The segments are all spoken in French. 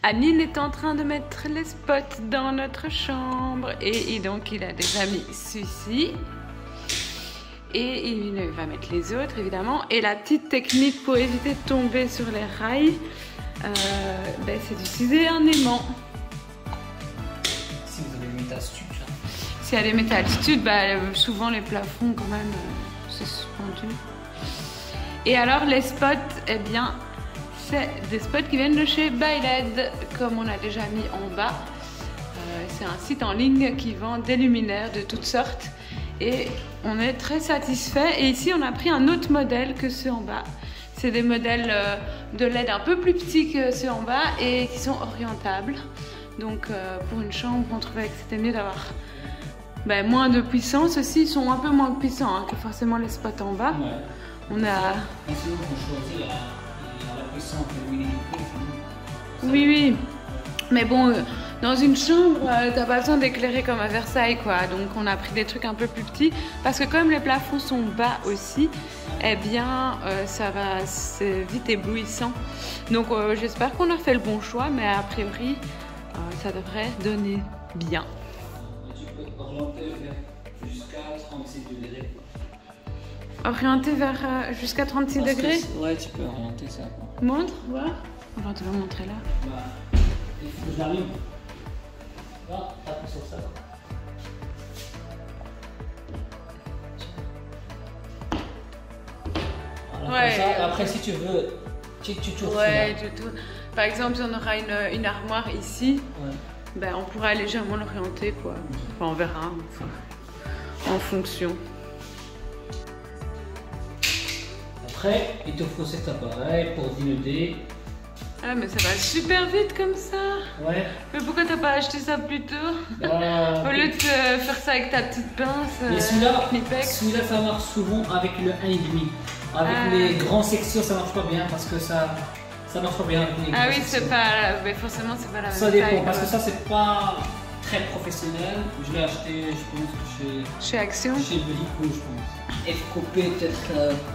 Anine est en train de mettre les spots dans notre chambre et donc il a déjà mis celui-ci et il va mettre les autres évidemment. Et la petite technique pour éviter de tomber sur les rails, c'est d'utiliser un aimant. Si vous avez des métalstudes, s'il y a des métalstudes, souvent les plafonds quand même c'est suspendu. Et alors les spots, eh bien c'est des spots qui viennent de chez ByLED, comme on a déjà mis en bas. C'est un site en ligne qui vend des luminaires de toutes sortes et on est très satisfait. Et ici on a pris un autre modèle que ceux en bas. C'est des modèles de LED un peu plus petits que ceux en bas et qui sont orientables. Donc pour une chambre on trouvait que c'était mieux d'avoir moins de puissance. Aussi ils sont un peu moins puissants que forcément les spots en bas. Ouais. On a... Oui. Mais bon, dans une chambre, t'as pas besoin d'éclairer comme à Versailles, quoi. Donc on a pris des trucs un peu plus petits. Parce que comme les plafonds sont bas aussi, eh bien, c'est vite éblouissant. Donc j'espère qu'on a fait le bon choix, mais a priori, ça devrait donner bien. Tu peux orienter jusqu'à 36 degrés. Orienter vers jusqu'à 36 degrés? Ouais, tu peux orienter ça. Montre, voir. Enfin, tu vas montrer là. Il faut que j'arrive. Là, tape sur ça. Voilà, ouais. Ça. Après, si tu veux, tu tournes. Ouais, tu tournes. Par exemple, si on aura une armoire ici, on pourra légèrement l'orienter, quoi. Enfin, on verra en fonction. Après, il te faut cet appareil pour dinoder. Ah, mais ça va super vite comme ça. Ouais. Mais pourquoi t'as pas acheté ça plus tôt au lieu de faire ça avec ta petite pince? Mais celui-là, ça marche souvent avec le 1,5. Avec les grandes sections, ça marche pas bien parce que ça marche pas bien avec les grandes sections. C'est pas... Mais forcément, c'est pas la même taille. Ça dépend, parce que ça, c'est pas très professionnel. Je l'ai acheté, je pense, chez Action. Chez Belico, je pense. Et couper peut-être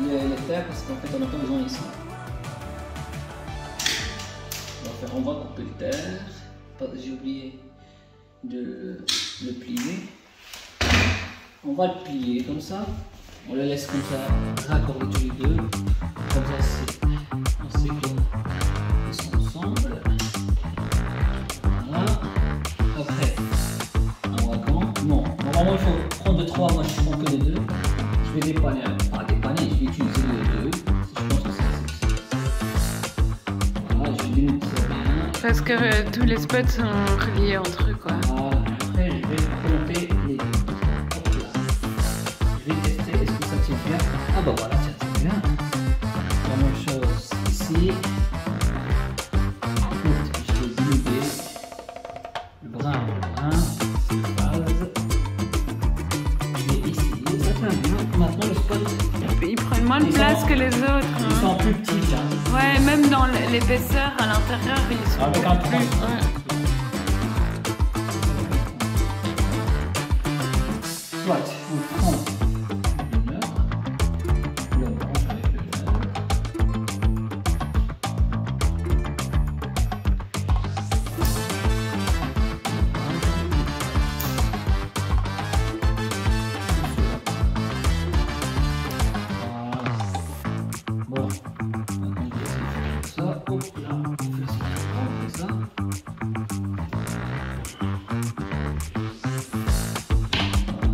les terres parce qu'en fait on n'a pas besoin ici. On va couper le terre. J'ai oublié de le plier. On va le plier comme ça. On le laisse comme ça, raccorder tous les deux. Comme ça, on sait qu'ils sont ensemble. Voilà. Après, un wagon. Non, normalement il faut prendre 3, moi je prends que les 2. Je vais dépanner, je vais utiliser les 2. Je pense que c'est voilà, je vais démonter ça bien. Parce que tous les spots sont reliés entre eux, quoi. Voilà, après je vais connecter les 2. Hop là. Je vais tester, est-ce que ça tient bien? Ah bah voilà, ça tient bien. La même chose ici. Je vais diluer le brin en brin. Maintenant le spot, ils prennent moins de place que les autres. Ils sont plus petits là. Ouais, même dans l'épaisseur à l'intérieur, ils sont avec un plus. Soit on prend le leurre, on le branche avec le leurre. Bon, maintenant je vais essayer de faire ça. Hop là, on fait ça.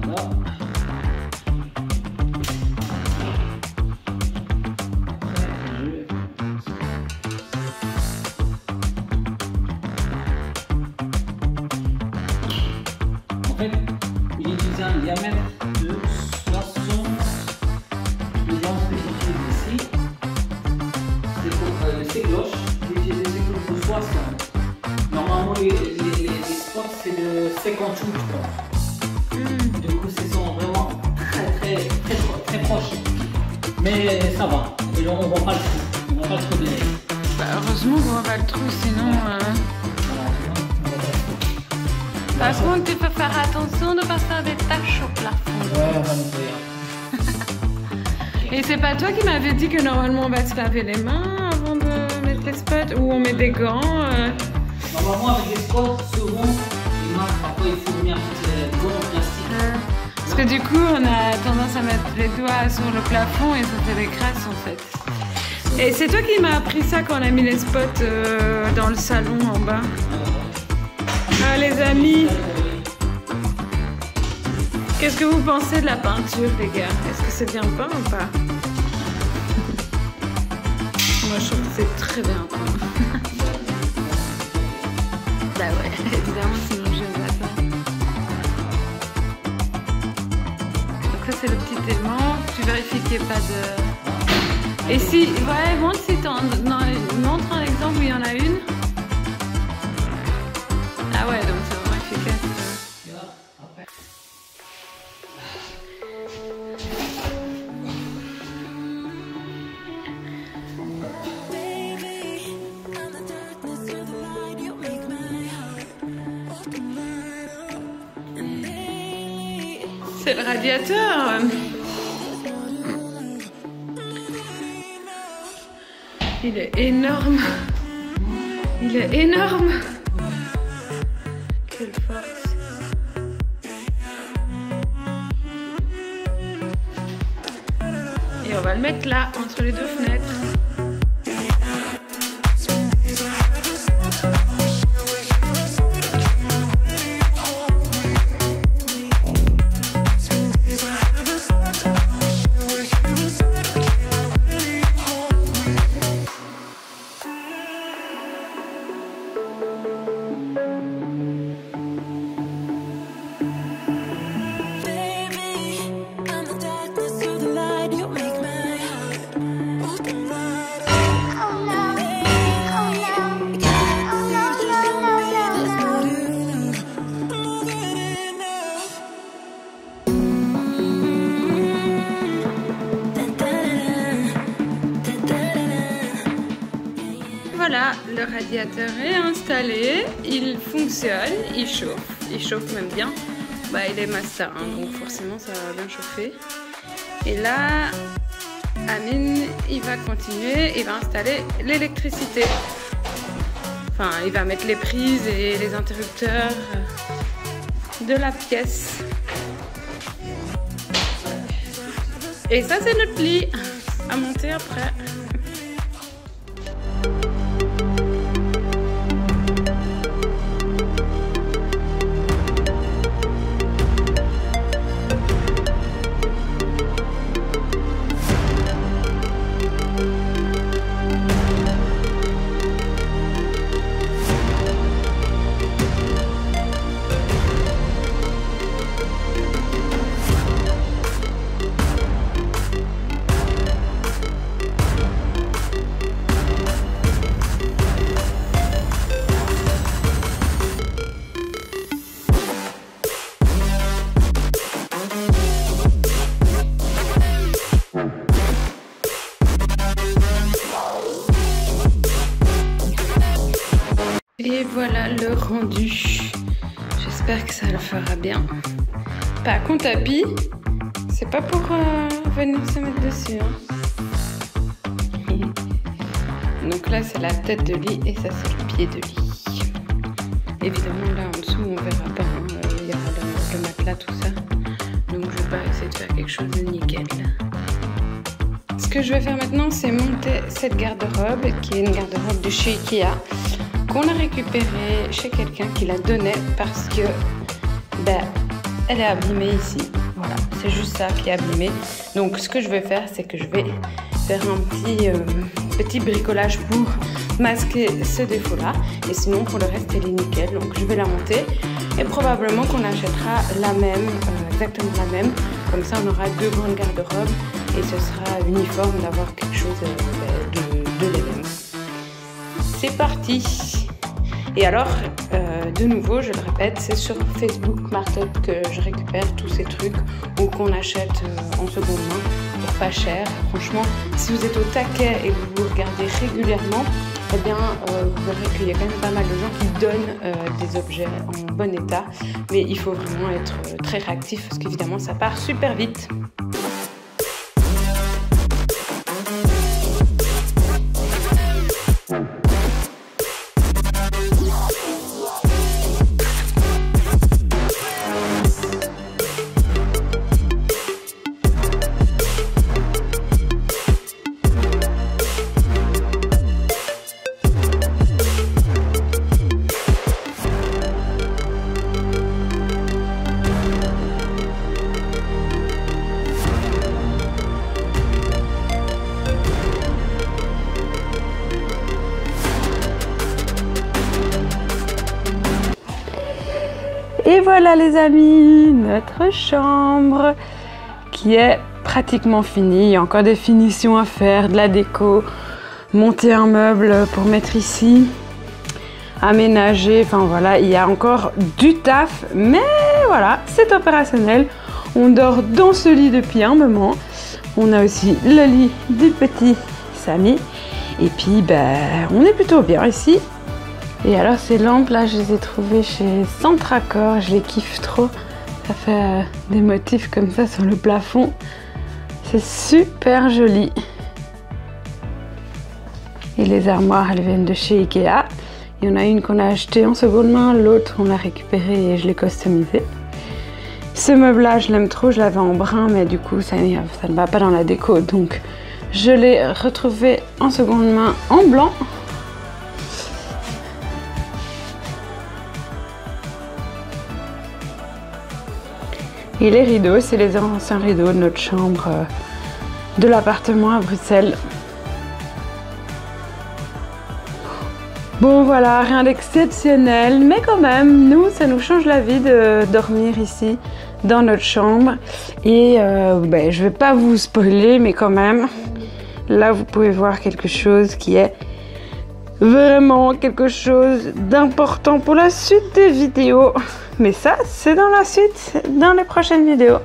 Voilà. En fait, il utilise un diamètre de 60. Ici, c'est cloche, j'ai utilisé ces cloches de 60. Normalement, les spots, c'est de 58, je pense. Du coup, ils sont vraiment très proches. Mais ça va, et on voit pas le trou. On voit pas le trou de lait. Heureusement qu'on voit pas le trou, sinon. Par contre, tu peux faire attention de ne pas faire des taches au plafond. Ouais, on va le faire. Et c'est pas toi qui m'avais dit que normalement on va se laver les mains avant de mettre les spots ou on met des gants du coup, on a tendance à mettre les doigts sur le plafond et ça fait des crasses en fait. Et c'est toi qui m'as appris ça quand on a mis les spots dans le salon en bas. Ah les amis, qu'est-ce que vous pensez de la peinture les gars? Est-ce que c'est bien peint ou pas? Moi je trouve que c'est très bien peint. Bah ouais, évidemment sinon je ne vais pas. Donc ça c'est le petit aimant, tu vérifies qu'il n'y ait pas de... Et si, ouais, montre si t'en... Non, montre un exemple où il y en a une. Ah ouais, donc c'est vraiment efficace. C'est le radiateur. Il est énorme. Il est énorme. Quelle force. Et on va le mettre là, entre les deux fenêtres. Voilà, le radiateur est installé, il fonctionne, il chauffe même bien. Bah, il est master, hein, donc forcément ça va bien chauffer. Et là, Amine, il va continuer, il va installer l'électricité. Enfin, il va mettre les prises et les interrupteurs de la pièce. Et ça, c'est notre lit à monter après. Et voilà le rendu. J'espère que ça le fera bien. Par contre, tapis, c'est pas pour venir se mettre dessus. Hein. Donc là, c'est la tête de lit et ça, c'est le pied de lit. Évidemment, là en dessous, on verra pas. Hein. Il y aura le matelas, tout ça. Donc, je vais pas essayer de faire quelque chose de nickel. Ce que je vais faire maintenant, c'est monter cette garde-robe, qui est une garde-robe de chez Ikea, qu'on a récupérée chez quelqu'un qui la donnait parce que elle est abîmée ici. Voilà, c'est juste ça qui est abîmé. Donc ce que je vais faire, c'est que je vais faire un petit bricolage pour masquer ce défaut-là. Et sinon, pour le reste, elle est nickel. Donc je vais la monter et probablement qu'on achètera la même, exactement la même. Comme ça, on aura deux grandes garde-robes et ce sera uniforme d'avoir quelque chose de la même. C'est parti! Et alors, de nouveau, je le répète, c'est sur Facebook Market que je récupère tous ces trucs ou qu'on achète en seconde main pour pas cher. Franchement, si vous êtes au taquet et que vous regardez régulièrement, eh bien, vous verrez qu'il y a quand même pas mal de gens qui donnent des objets en bon état. Mais il faut vraiment être très réactif parce qu'évidemment, ça part super vite. Et voilà les amis, notre chambre qui est pratiquement finie. Il y a encore des finitions à faire, de la déco, monter un meuble pour mettre ici, aménager, enfin voilà, il y a encore du taf, mais voilà, c'est opérationnel. On dort dans ce lit depuis un moment. On a aussi le lit du petit Samy. Et puis, on est plutôt bien ici. Et alors, ces lampes là, je les ai trouvées chez Centracor. Je les kiffe trop. Ça fait des motifs comme ça sur le plafond. C'est super joli. Et les armoires, elles viennent de chez Ikea. Il y en a une qu'on a achetée en seconde main, l'autre on l'a récupérée et je l'ai customisée. Ce meuble-là, je l'aime trop, je l'avais en brun, mais du coup, ça ne va pas dans la déco. Donc, je l'ai retrouvé en seconde main en blanc. Et les rideaux, c'est les anciens rideaux de notre chambre de l'appartement à Bruxelles. Bon voilà, rien d'exceptionnel, mais quand même, nous, ça nous change la vie de dormir ici, dans notre chambre. Et je vais pas vous spoiler, mais quand même, là, vous pouvez voir quelque chose qui est vraiment quelque chose d'important pour la suite des vidéos. Mais ça, c'est dans la suite, dans les prochaines vidéos.